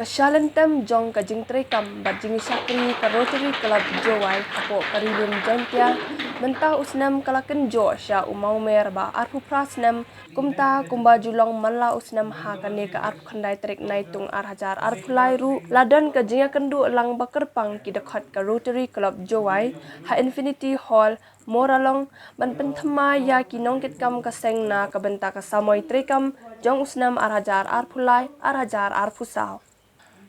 Kasyalantam jong kajingtray kam bajing syakri ka Rotary Club Jowai hapo karilun jantia mentah usnam kalaken jo sya umau mer ba arpu prasnam kumta kumba julong manla usnam ha kane ka arpu khandai trik nai tung arhajar arpulai ru ladan kajinga kendu lang bakerpang ki dekat ka Rotary Club Jowai ha Infinity Hall Moralong ban penthma ya kinong kit kam kaseng na kabenta ka samoy trikam jong usnam arhajar arpulai arhajar arpusau.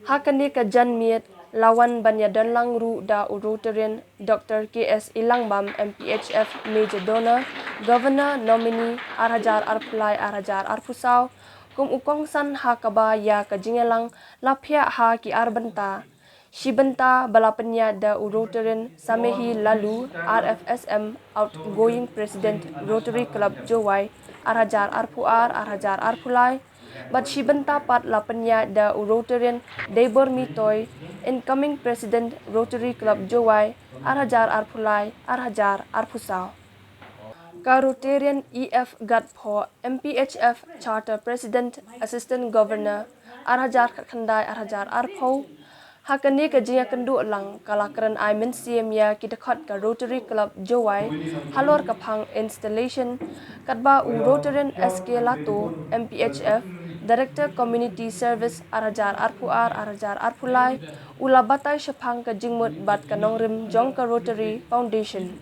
Hakani ka janmiet lawan banyadan lang ru da Rotarian Dr. K.S. Ilangbam MPHF Major Donor Governor Nominee Arhajar Arpulai Arhajar Arpusau kum ukong san hakaba ya kajingelang lapia ha ki arbenta Shibenta balapenya da Rotarian Samehi Lalu RFSM Outgoing President Rotary Club Jowai Arhajar Arpuar Arhajar Arpulai But Shibenta pat lapenya da Rotarian Deibormi Toi Incoming President Rotary Club Jowai Arhajar Arpulai Arhajar Arpusau Ka Rotarian EF Gatpho MPHF Charter President Assistant Governor Arhajar Khandai Arhajar Arpho Hakani kajinga kendu lang kalakaran I mensiam ya kidekat ka Rotary Club Jowai halor kapang installation katba Rotarian SK Lato MPHF Director Community Service Arhajar Arpuar Arhajar Arpulai ula batai syapang ka jingmut bat kanongrim jong ka Rotary Foundation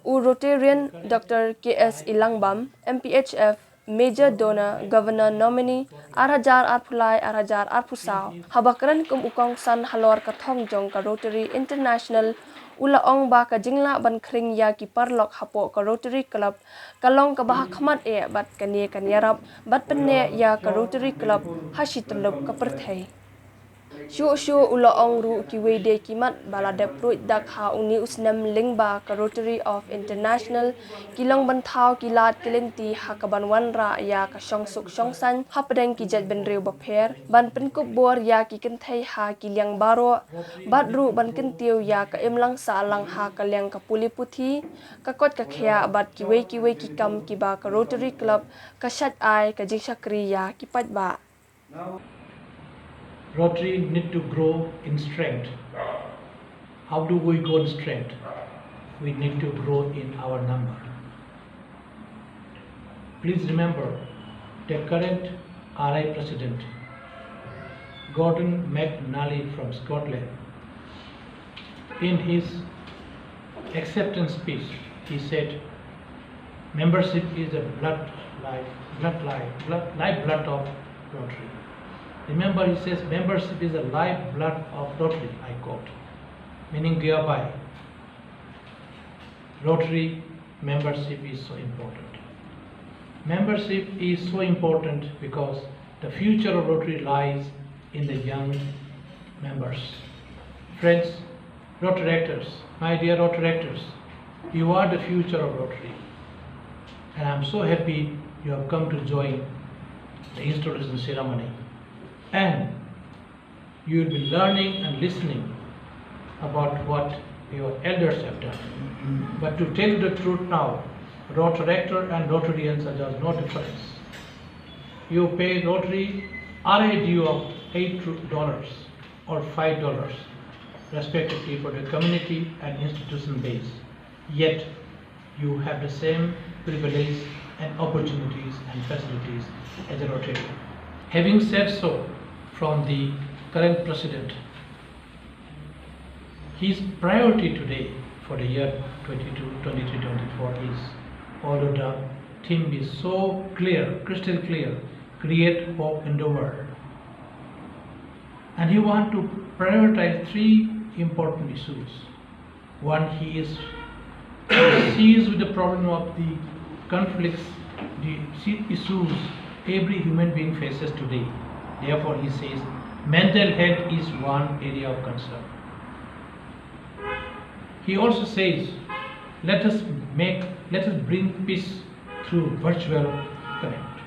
Rotarian Dr. K.S. Ilangbam MPHF Major Donor Governor Nominee Arhajar Arpulai Arhajar Arpusau habakaran kum ukong san halor kathong jong ka Rotary International ula ong ba ka jingla ban kring ya ki parlok hapo ka Rotary Club kalong ka bahak khamat bat kanie kanyarap bat penne ya ka Rotary Club hasitulub ka perthai Syu ula ong ru ki wede kimat balada pruit dak ha uni usnam lingba ka Rotary of International kilong bantau kilat kilenti ha kaban wanra ya ka syongsuk syongsan ha pedang ki jat benreu baper ban penkup bor ya ki kenthai ha ki liang baro badru ban kentiu ya ka imlang sa alang ha ka liang ka puli puthi ka kot ka khya bat ki wei ki kam ki ba ka Rotary Club ka shat ai ka jingsakri ya ki patba Rotary need to grow in strength. How do we grow in strength? We need to grow in our number. Please remember the current RI President, Gordon McNally from Scotland, in his acceptance speech, he said, membership is the lifeblood of Rotary. Remember, he says membership is the lifeblood of Rotary, I quote, meaning Jowai. Rotary membership is so important. Membership is so important because the future of Rotary lies in the young members. Friends, Rotaractors, my dear Rotaractors, you are the future of Rotary. And I'm so happy you have come to join the installation ceremony. And you will be learning and listening about what your elders have done. But to tell you the truth now, Rotaractor and Rotarians are just no difference. You pay Rotary RA due of $8 or $5 respectively for the community and institution base. Yet you have the same privilege and opportunities and facilities as a Rotarian. Having said so, from the current president, his priority today for the year 22-23-24 is, although the theme is so clear, crystal clear, create hope in the world. And he wants to prioritize three important issues. One, he sees with the problem of the conflicts, the issues every human being faces today. Therefore, he says mental health is one area of concern. He also says, let us bring peace through virtual connect.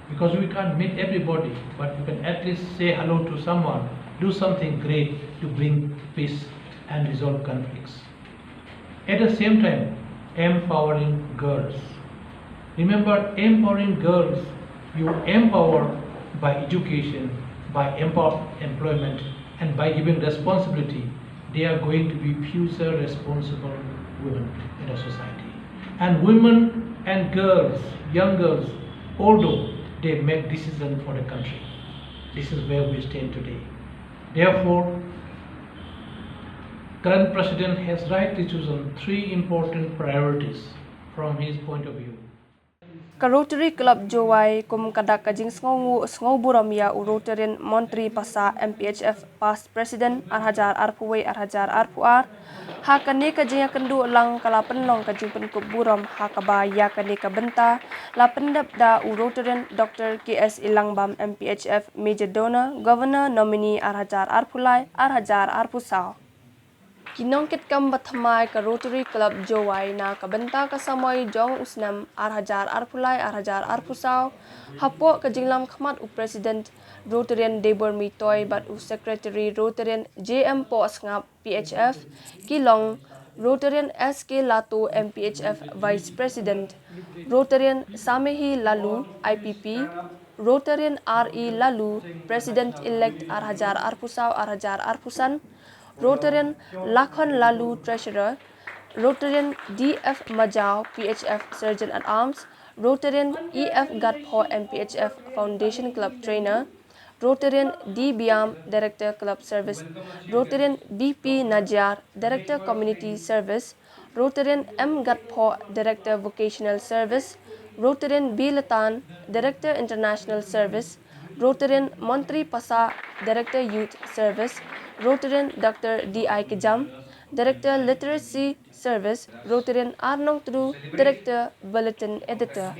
Because we can't meet everybody, but you can at least say hello to someone, do something great to bring peace and resolve conflicts. At the same time, empowering girls. Remember, empowering girls, you empower by education, by employment, and by giving responsibility, they are going to be future responsible women in a society. And women and girls, young girls, although they make decisions for the country, this is where we stand today. Therefore, current president has rightly chosen three important priorities from his point of view. Ka Rotary Club Jowai kum kadak kajing sngongu buram ya u Rotarian Montri Pasa MPHF past president Arhajar Arpuwe Arhajar Arpuar ha kane kajing kendu lang kala penlong kajing penkup buram ha kaba ya kane ka benta la pendap da u Rotarian Dr. KS Ilangbam MPHF Major Donor Governor nominee Arhajar Arpulai Arhajar Arpusau. Kinongkit kam bathamai ka Rotary Club Jowai na kabenta kasamai jong usnam Arhajar Arpulai Arhajar Arpusau hapo kajinglam khmat u President Rotarian Deibormi Toi bat u Secretary Rotarian JM Po Asngap PHF Kilong Rotarian SK Lato MPHF Vice President Rotarian Samehi Lalu IPP Rotarian RE Lalu President-elect Arhajar Arpusau Arhajar Arpusan Rotarian Lakhon Lalu Treasurer, Rotarian DF Majau PHF Surgeon at Arms, Rotarian EF Gatpo MPHF Foundation Club Trainer, Rotarian D Biam Director Club Service, Rotarian BP Najar Director Community Service, Rotarian M Gatpo Director Vocational Service, Rotarian B Latan Director International Service, Rotarian Montri Pasa Director Youth Service, Rotarian Dr. D.I. Kejam, Director Literacy Service, Rotarian Arnong Tru, Director Bulletin Editor.